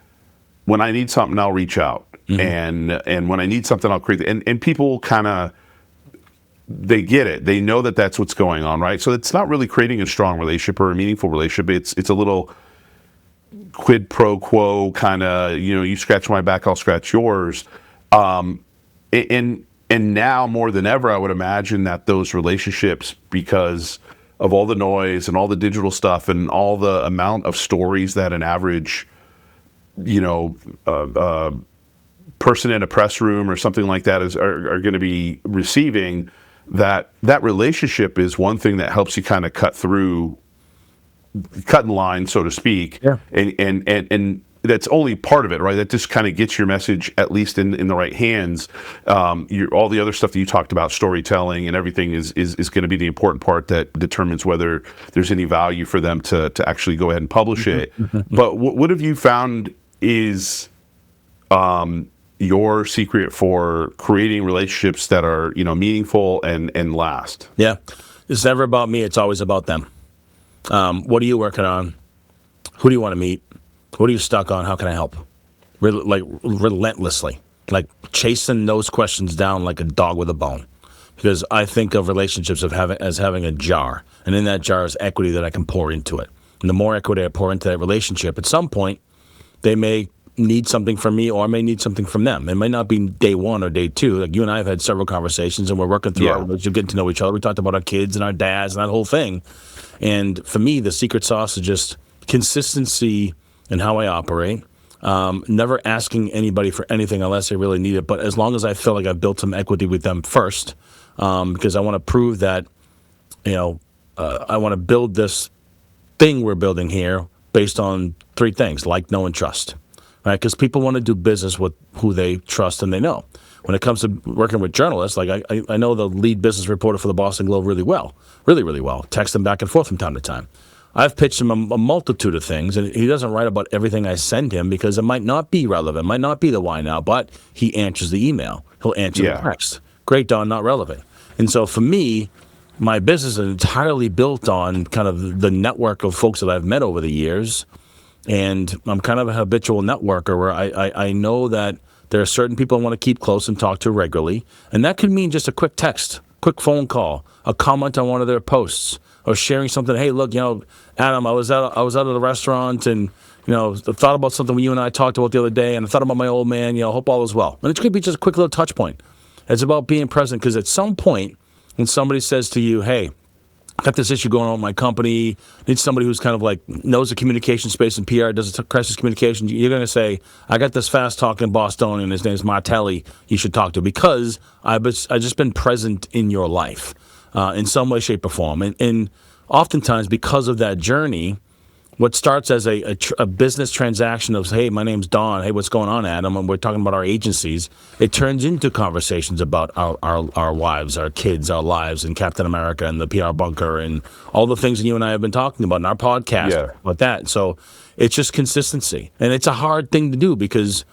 when I need something, I'll reach out. And when I need something, I'll create it. And people kind of, they get it. They know that that's what's going on, right? So it's not really creating a strong relationship or a meaningful relationship. It's a little quid pro quo kind of, you scratch my back, I'll scratch yours. And now more than ever, I would imagine that those relationships, because of all the noise and all the digital stuff and all the amount of stories that an average, person in a press room or something like that are going to be receiving, that relationship is one thing that helps you kind of cut in line, so to speak. Yeah. And that's only part of it, right? That just kind of gets your message at least in the right hands. All the other stuff that you talked about, storytelling and everything, is going to be the important part that determines whether there's any value for them to actually go ahead and publish it. But what have you found is your secret for creating relationships that are, meaningful and last? Yeah. It's never about me. It's always about them. What are you working on? Who do you want to meet? What are you stuck on? How can I help? Relentlessly. Like chasing those questions down like a dog with a bone. Because I think of relationships as having a jar. And in that jar is equity that I can pour into it. And the more equity I pour into that relationship, at some point, they may need something from me, or I may need something from them. It might not be day one or day two. Like you and I have had several conversations, and we're working through our relationship, getting to know each other. We talked about our kids and our dads and that whole thing. And for me, the secret sauce is just consistency in how I operate. Never asking anybody for anything unless they really need it. But as long as I feel like I've built some equity with them first, because I want to prove that, I want to build this thing we're building here based on three things: like, know, and trust. Right? Because people want to do business with who they trust and they know. When it comes to working with journalists, like I know the lead business reporter for the Boston Globe really well. Text them back and forth from time to time. I've pitched him a multitude of things, and he doesn't write about everything I send him because it might not be relevant, might not be the why now, but he answers the email. He'll answer the text. Great, Don, not relevant. And so for me, my business is entirely built on kind of the network of folks that I've met over the years. And I'm kind of a habitual networker where I know that there are certain people I want to keep close and talk to regularly. And that could mean just a quick text, quick phone call, a comment on one of their posts, or sharing something. Hey, look, Adam, I was out of the restaurant, and I thought about something you and I talked about the other day, and I thought about my old man. Hope all is well. And it could be just a quick little touch point. It's about being present, because at some point when somebody says to you, hey, I got this issue going on with my company, need somebody who's kind of like knows the communication space and PR, does crisis communication, you're going to say, I got this fast-talking Bostonian, his name's Martelli, you should talk to, because I've just been present in your life in some way, shape, or form. And oftentimes, because of that journey, what starts as a business transaction of, hey, my name's Don, hey, what's going on, Adam, and we're talking about our agencies, it turns into conversations about our wives, our kids, our lives, and Captain America and the PR bunker and all the things that you and I have been talking about in our podcast, about that. So it's just consistency. And it's a hard thing to do, because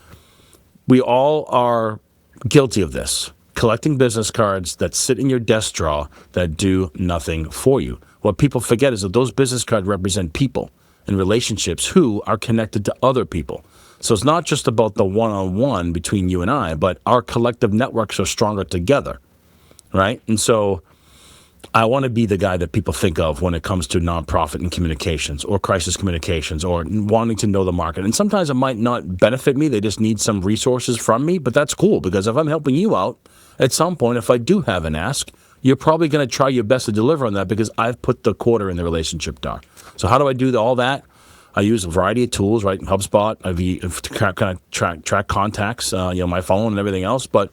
we all are guilty of this, collecting business cards that sit in your desk drawer that do nothing for you. What people forget is that those business cards represent people and relationships who are connected to other people. So it's not just about the one-on-one between you and I, but our collective networks are stronger together, right? And so I want to be the guy that people think of when it comes to nonprofit and communications, or crisis communications, or wanting to know the market. And sometimes it might not benefit me. They just need some resources from me, but that's cool, because if I'm helping you out, at some point, if I do have an ask, you're probably going to try your best to deliver on that, because I've put the quarter in the relationship jar. So how do I do all that? I use a variety of tools, right? HubSpot, to kind of track contacts, my phone and everything else. But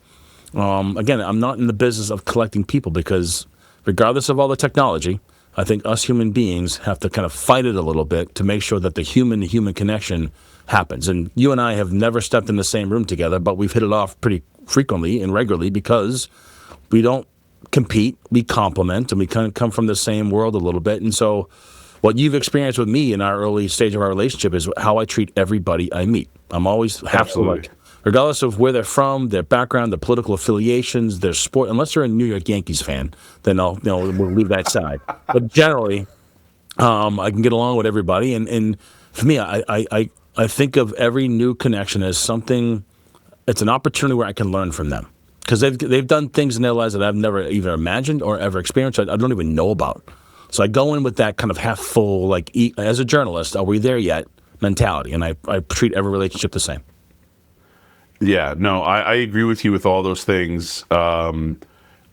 again, I'm not in the business of collecting people, because regardless of all the technology, I think us human beings have to kind of fight it a little bit to make sure that the human-to-human connection happens. And you and I have never stepped in the same room together, but we've hit it off pretty frequently and regularly because we don't compete, we complement, and we kind of come from the same world a little bit. And so what you've experienced with me in our early stage of our relationship is how I treat everybody I meet. I'm always have to, like, regardless of where they're from, their background, their political affiliations, their sport, unless they're a New York Yankees fan, then we'll leave that side. But generally, I can get along with everybody. And for me, I think of every new connection as something, it's an opportunity where I can learn from them. Because they've done things in their lives that I've never either imagined or ever experienced, I don't even know about. So I go in with that kind of half full, like, as a journalist, are we there yet mentality, and I treat every relationship the same. Yeah, no, I agree with you with all those things.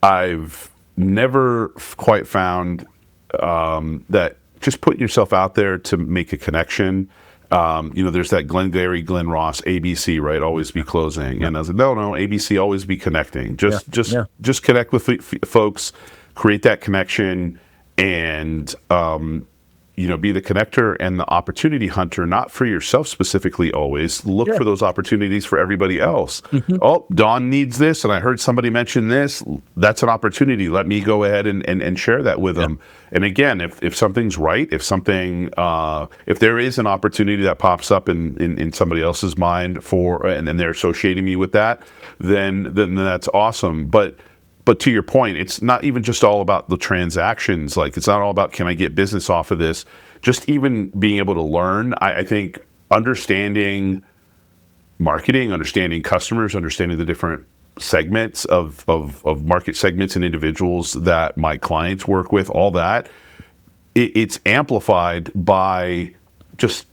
I've never quite found that just putting yourself out there to make a connection. There's that Glenn Ross, ABC, right? Always be closing. And I was like, no, ABC, always be connecting. Just connect with folks, create that connection, and be the connector and the opportunity hunter, not for yourself specifically always. Look for those opportunities for everybody else. Mm-hmm. Oh, Don needs this, and I heard somebody mention this. That's an opportunity. Let me go ahead and share that with them. And again, if something's right, if there is an opportunity that pops up in somebody else's mind and they're associating me with that, then that's awesome. But to your point, it's not even just all about the transactions. Like, it's not all about, can I get business off of this? Just even being able to learn. I think understanding marketing, understanding customers, understanding the different segments of market segments and individuals that my clients work with, all that, it's amplified by just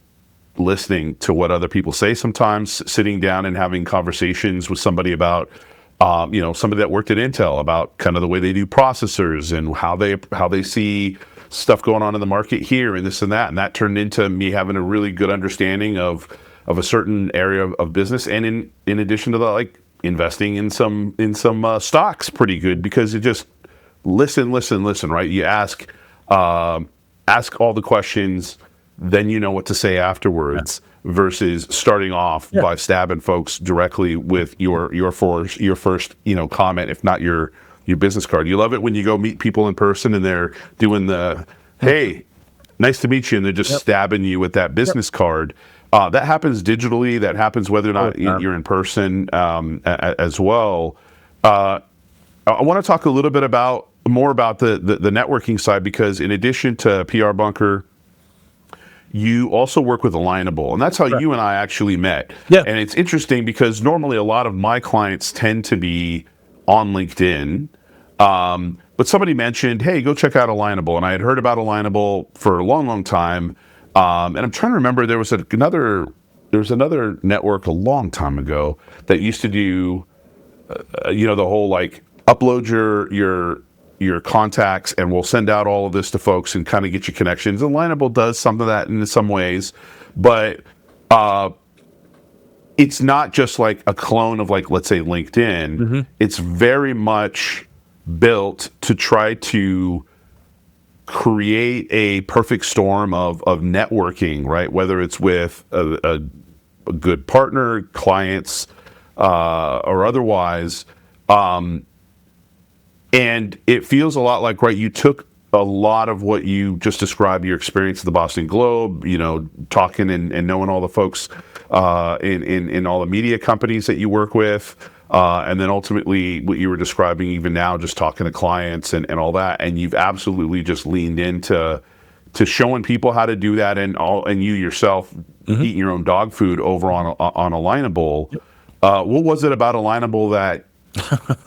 listening to what other people say sometimes, sitting down and having conversations with somebody about somebody that worked at Intel about kind of the way they do processors and how they see stuff going on in the market here and this and that. And that turned into me having a really good understanding of a certain area of business. And in addition to that, like, investing in some stocks pretty good, because you just listen, right? You ask all the questions, then you know what to say afterwards. Yeah. Versus starting off by stabbing folks directly with your first comment, if not your business card. You love it when you go meet people in person and they're doing the, hey, nice to meet you, and they're just stabbing you with that business card. That happens digitally. That happens whether or not you're in person as well. I want to talk a little bit more about the networking side, because in addition to PR Bunker, you also work with Alignable, and that's how you and I actually met. Yeah. And it's interesting because normally a lot of my clients tend to be on LinkedIn, but somebody mentioned, hey, go check out Alignable. And I had heard about Alignable for a long, long time. And I'm trying to remember, there was another network a long time ago that used to do, the whole, like, upload your contacts and we'll send out all of this to folks and kind of get you connections. Alignable does some of that in some ways, but it's not just like a clone of, like, let's say LinkedIn. Mm-hmm. It's very much built to try to create a perfect storm of networking, right? Whether it's with a good partner, clients, or otherwise. And it feels a lot like, right, you took a lot of what you just described, your experience at the Boston Globe, talking and knowing all the folks in all the media companies that you work with, and then ultimately what you were describing even now, just talking to clients and all that, and you've absolutely just leaned into showing people how to do that, and you yourself eating your own dog food over on Alignable. What was it about Alignable that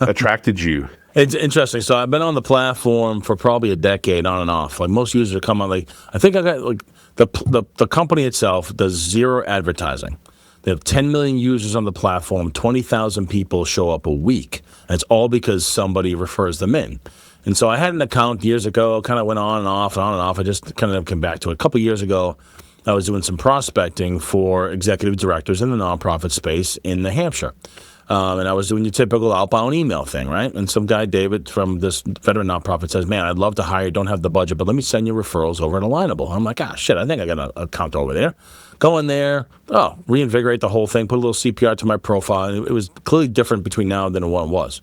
attracted you? It's interesting. So I've been on the platform for probably a decade, on and off. Like, most users come on, like, I think I got, like, the company itself does zero advertising. They have 10 million users on the platform, 20,000 people show up a week. And it's all because somebody refers them in. And so I had an account years ago, kind of went on and off. I just kind of came back to it. A couple of years ago, I was doing some prospecting for executive directors in the nonprofit space in New Hampshire. And I was doing your typical outbound email thing, right? And some guy, David, from this veteran nonprofit says, man, I'd love to hire you, don't have the budget, but let me send you referrals over at Alignable. I'm like, shit, I think I got an account over there. Go in there, reinvigorate the whole thing, put a little CPR to my profile. And it was clearly different between now and then what it was.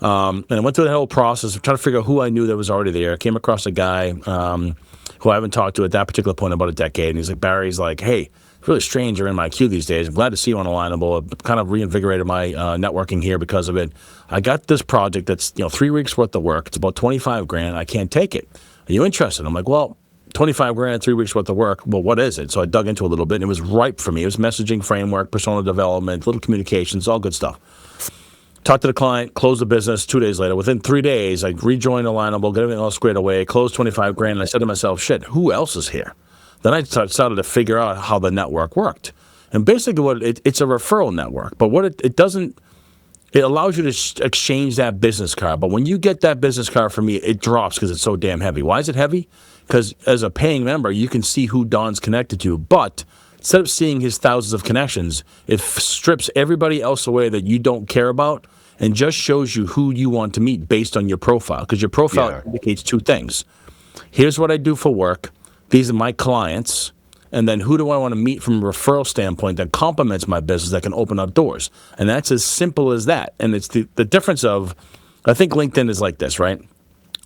And I went through the whole process of trying to figure out who I knew that was already there. I came across a guy who I haven't talked to at that particular point in about a decade. And he's like, Barry's like, hey, it's really strange you're in my queue these days. I'm glad to see you on Alignable. I've kind of reinvigorated my networking here because of it. I got this project that's 3 weeks worth of work. It's about 25 grand. I can't take it. Are you interested? I'm like, well, 25 grand, 3 weeks worth of work. Well, what is it? So I dug into a little bit, and it was ripe for me. It was messaging framework, persona development, little communications, all good stuff. Talked to the client, closed the business 2 days later. Within 3 days, I rejoined Alignable, got everything all squared away, closed 25 grand, and I said to myself, shit, who else is here? Then I started to figure out how the network worked. And basically it's a referral network, but what it doesn't, it allows you to exchange that business card. But when you get that business card from me, it drops because it's so damn heavy. Why is it heavy? Because as a paying member, you can see who Don's connected to, but instead of seeing his thousands of connections, it strips everybody else away that you don't care about and just shows you who you want to meet based on your profile. Because your profile indicates two things. Here's what I do for work. These are my clients. And then who do I want to meet from a referral standpoint that complements my business that can open up doors? And that's as simple as that. And it's the difference of, I think LinkedIn is like this, right?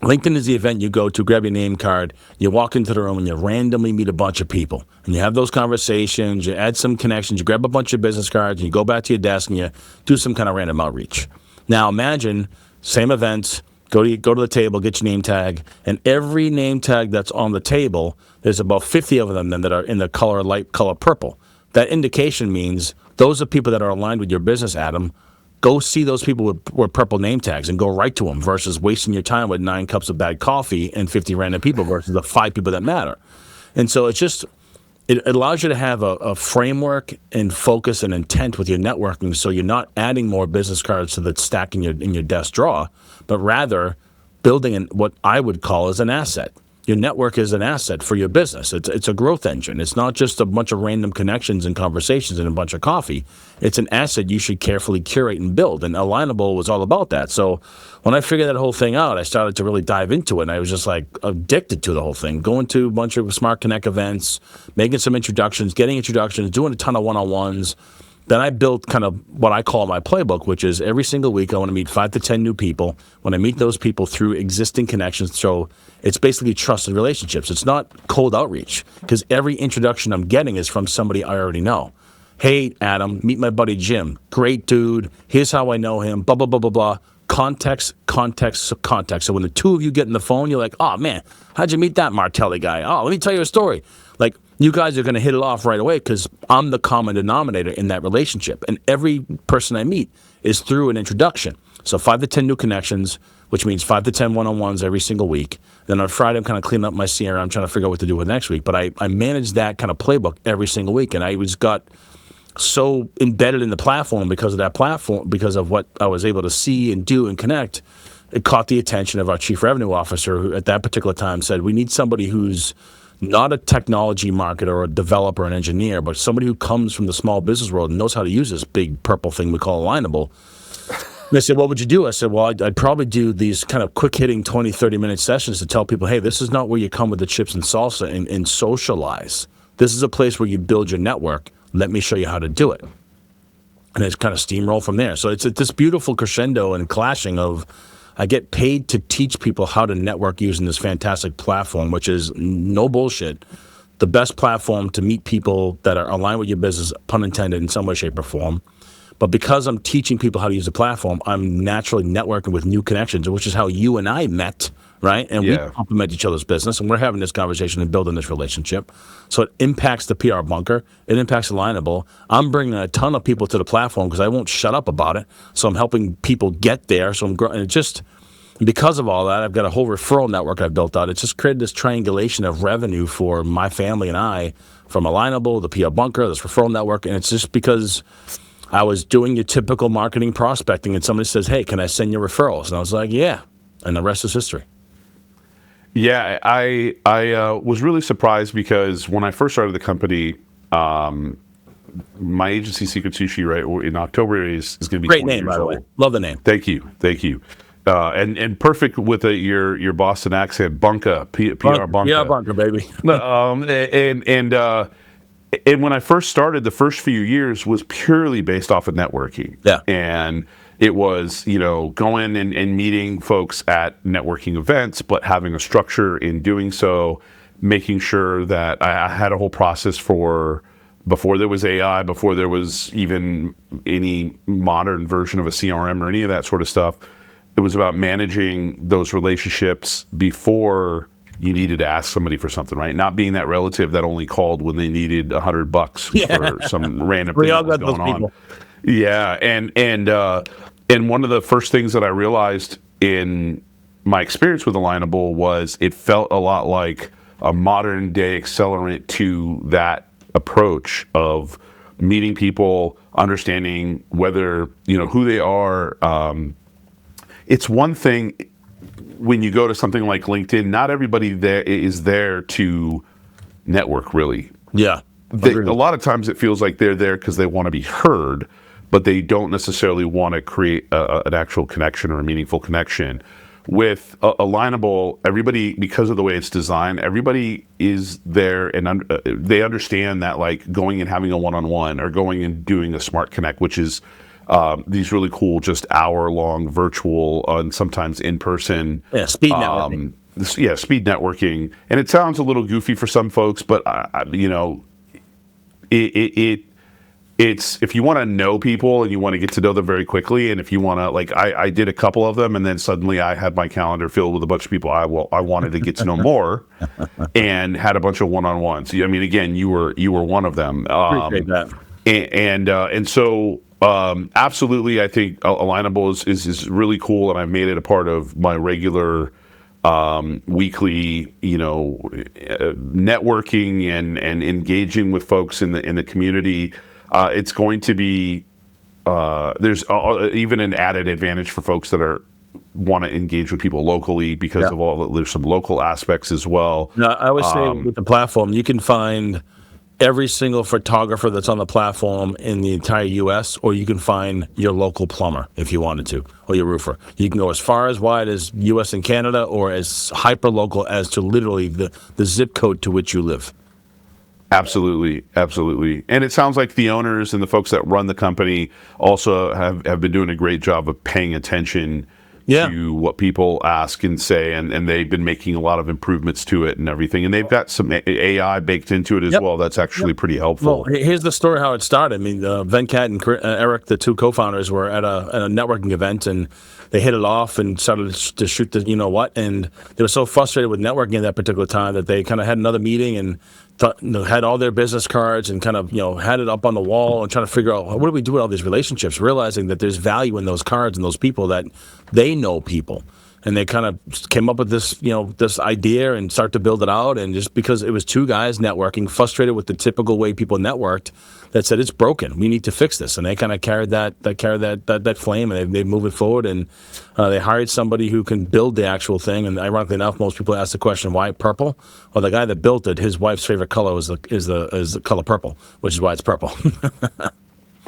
LinkedIn is the event you go to, grab your name card, you walk into the room and you randomly meet a bunch of people. And you have those conversations, you add some connections, you grab a bunch of business cards, and you go back to your desk and you do some kind of random outreach. Now imagine, same event, go to the table, get your name tag, and every name tag that's on the table, there's about 50 of them then that are in the light color purple. That indication means those are people that are aligned with your business, Adam. Go see those people with purple name tags and go right to them versus wasting your time with 9 cups of bad coffee and 50 random people versus the 5 people that matter. And so it's just, it allows you to have a framework and focus and intent with your networking, so you're not adding more business cards to the stack in your desk drawer, but rather building what I would call as an asset. Your network is an asset for your business. It's a growth engine. It's not just a bunch of random connections and conversations and a bunch of coffee. It's an asset you should carefully curate and build. And Alignable was all about that. So when I figured that whole thing out, I started to really dive into it. And I was just like addicted to the whole thing, going to a bunch of Smart Connect events, making some introductions, getting introductions, doing a ton of one-on-ones. Then I built kind of what I call my playbook, which is every single week I want to meet 5 to 10 new people. When I meet those people through existing connections, so it's basically trusted relationships. It's not cold outreach, because every introduction I'm getting is from somebody I already know. Hey, Adam, meet my buddy Jim. Great dude. Here's how I know him. Blah, blah, blah, blah, blah. Context, context, context. So when the two of you get in the phone, you're like, oh, man, how'd you meet that Martelli guy? Oh, let me tell you a story. Like, you guys are going to hit it off right away because I'm the common denominator in that relationship. And every person I meet is through an introduction. So 5 to 10 new connections, which means 5 to 10 one-on-ones every single week. Then on Friday, I'm kind of cleaning up my CRM. I'm trying to figure out what to do with next week. But I manage that kind of playbook every single week. And I got so embedded in the platform because of that platform, because of what I was able to see and do and connect. It caught the attention of our chief revenue officer, who at that particular time said, we need somebody who's not a technology marketer or a developer, an engineer, but somebody who comes from the small business world and knows how to use this big purple thing we call Alignable. And they said, what would you do? I said, well, I'd probably do these kind of quick-hitting 20, 30-minute sessions to tell people, hey, this is not where you come with the chips and salsa and socialize. This is a place where you build your network. Let me show you how to do it. And it's kind of steamroll from there. So it's this beautiful crescendo and clashing of, I get paid to teach people how to network using this fantastic platform, which is no bullshit, the best platform to meet people that are aligned with your business, pun intended, in some way, shape, or form. But because I'm teaching people how to use the platform, I'm naturally networking with new connections, which is how you and I met, right? And we complement each other's business, and we're having this conversation and building this relationship. So it impacts the PR bunker. It impacts Alignable. I'm bringing a ton of people to the platform because I won't shut up about it. So I'm helping people get there. So I'm growing. And because of all that, I've got a whole referral network I've built out. It's just created this triangulation of revenue for my family and I, from Alignable, the PR bunker, this referral network. And it's just because I was doing your typical marketing prospecting, and somebody says, hey, can I send you referrals? And I was like, yeah. And the rest is history. Yeah, I was really surprised because when I first started the company, my agency, Secret Sushi, right, in October is going to be great 20 name, years by the old. way. Love the name. Thank you. And perfect with your Boston accent, Bunka, PR Bunka. Yeah, bunker, baby. And when I first started, the first few years was purely based off of networking. Yeah. And it was, going and meeting folks at networking events, but having a structure in doing so, making sure that I had a whole process for before there was AI, before there was even any modern version of a CRM or any of that sort of stuff. It was about managing those relationships before you needed to ask somebody for something, right? Not being that relative that only called when they needed $100 for some random thing that was going on. Yeah, and one of the first things that I realized in my experience with Alignable was it felt a lot like a modern day accelerant to that approach of meeting people, understanding whether who they are. It's one thing when you go to something like LinkedIn, not everybody there is there to network, really. Yeah. A lot of times it feels like they're there because they want to be heard, but they don't necessarily want to create an actual connection or a meaningful connection. With Alignable, everybody, because of the way it's designed, everybody is there and they understand that, like, going and having a one-on-one or going and doing a smart connect, which is these really cool, just hour-long virtual and sometimes in-person. Yeah, speed networking. Speed networking. And it sounds a little goofy for some folks, but it's if you want to know people and you want to get to know them very quickly, and if you want to, like, I did a couple of them, and then suddenly I had my calendar filled with a bunch of people I wanted to get to know more, and had a bunch of one-on-ones. I mean, again, you were one of them. Appreciate that. And so absolutely, I think Alignable is really cool, and I've made it a part of my regular weekly, networking and engaging with folks in the community. It's going to be there's even an added advantage for folks that want to engage with people locally because of there's some local aspects as well. No, I always say with the platform, you can find every single photographer that's on the platform in the entire U.S., or you can find your local plumber if you wanted to, or your roofer. You can go as far as wide as U.S. and Canada, or as hyper local as to literally the zip code to which you live. Absolutely. And it sounds like the owners and the folks that run the company also have been doing a great job of paying attention to what people ask and say, and they've been making a lot of improvements to it and everything. And they've got some AI baked into it as well. That's actually pretty helpful. Well, here's the story how it started. I mean, Venkat and Eric, the two co-founders, were at a networking event, and they hit it off and started to shoot the you-know-what. And they were so frustrated with networking at that particular time that they kind of had another meeting and had all their business cards and kind of had it up on the wall and trying to figure out, what do we do with all these relationships, realizing that there's value in those cards and those people, that they know people. And they kind of came up with this this idea and start to build it out. And just because it was two guys networking, frustrated with the typical way people networked, that said, it's broken, we need to fix this. And they kind of carried that flame, and they moved it forward. And they hired somebody who can build the actual thing. And ironically enough, most people ask the question, why purple? Well, the guy that built it, his wife's favorite color is the color purple, which is why it's purple.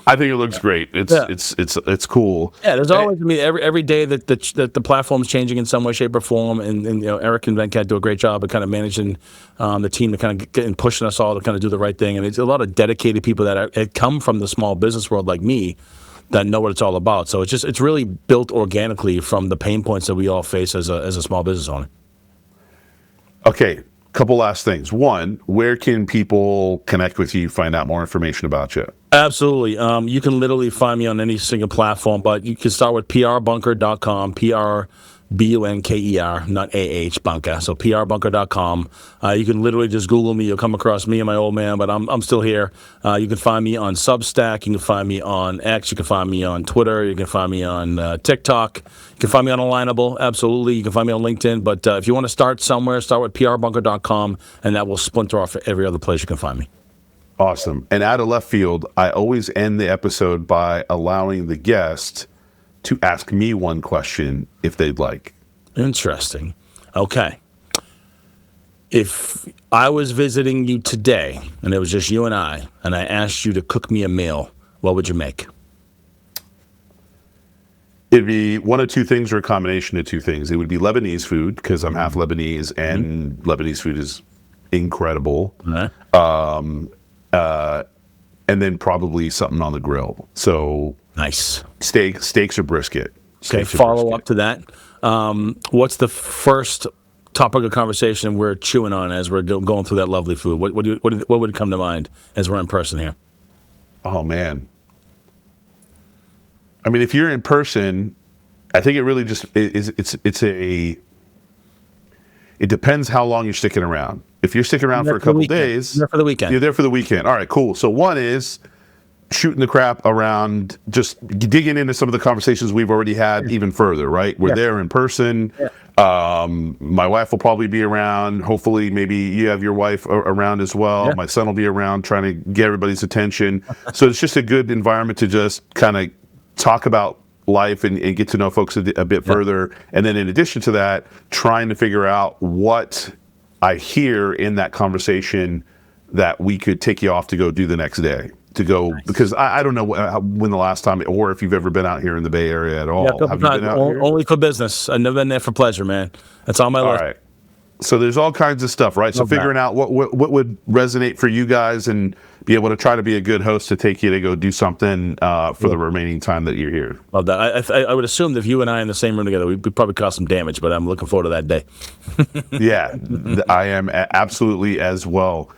I think it looks great. It's cool. Yeah, there's always, every day that the platform's changing in some way, shape, or form, and Eric and Venkat do a great job of kind of managing the team to kind of get and pushing us all to kind of do the right thing. And it's a lot of dedicated people that come from the small business world like me that know what it's all about. So it's really built organically from the pain points that we all face as a small business owner. Okay. Couple last things. One, where can people connect with you, find out more information about you? Absolutely. You can literally find me on any single platform, but you can start with prbunker.com, PRBUNKER, not AH, bunker. So prbunker.com. You can literally just Google me. You'll come across me and my old man, but I'm still here. You can find me on Substack. You can find me on X. You can find me on Twitter. You can find me on TikTok. You can find me on Alignable. Absolutely. You can find me on LinkedIn. But if you want to start somewhere, start with prbunker.com, and that will splinter off every other place you can find me. Awesome. And out of left field, I always end the episode by allowing the guest to ask me one question if they'd like. Interesting. Okay. If I was visiting you today and it was just you and I asked you to cook me a meal, what would you make? It'd be one of two things or a combination of two things. It would be Lebanese food because I'm half Lebanese, and Lebanese food is incredible. and then probably something on the grill. So Nice. steaks or brisket. Okay, Steaks or follow brisket. up to that. What's the first topic of conversation we're chewing on as we're going through that lovely food? What would come to mind as we're in person here? Oh man. I mean, if you're in person, I think it really just it depends how long you're sticking around. If you're sticking around for a couple days, You're there for the weekend. you're there for the weekend. All right, cool. So one is shooting the crap around, just digging into some of the conversations we've already had even further, right? We're there in person. My wife will probably be around. Hopefully, maybe you have your wife around as well. My son will be around trying to get everybody's attention. So it's just a good environment to just kind of talk about life and get to know folks a bit further. And then in addition to that, trying to figure out what I hear in that conversation that we could take you off to go do the next day. To go, because I don't know when the last time, or if you've ever been out here in the Bay Area at all. Yeah, Have you been out here? Only for business. I've never been there for pleasure, man. That's on my list. All right. So there's all kinds of stuff, right? So figuring out what would resonate for you guys and be able to try to be a good host to take you to go do something for the remaining time that you're here. Love that. I would assume that if you and I in the same room together, we'd probably cause some damage, but I'm looking forward to that day. Yeah, I am absolutely as well.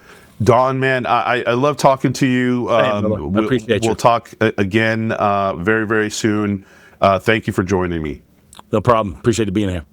Don, man, I love talking to you. I appreciate you. We'll talk again very, very soon. Thank you for joining me. No problem. Appreciate you being here.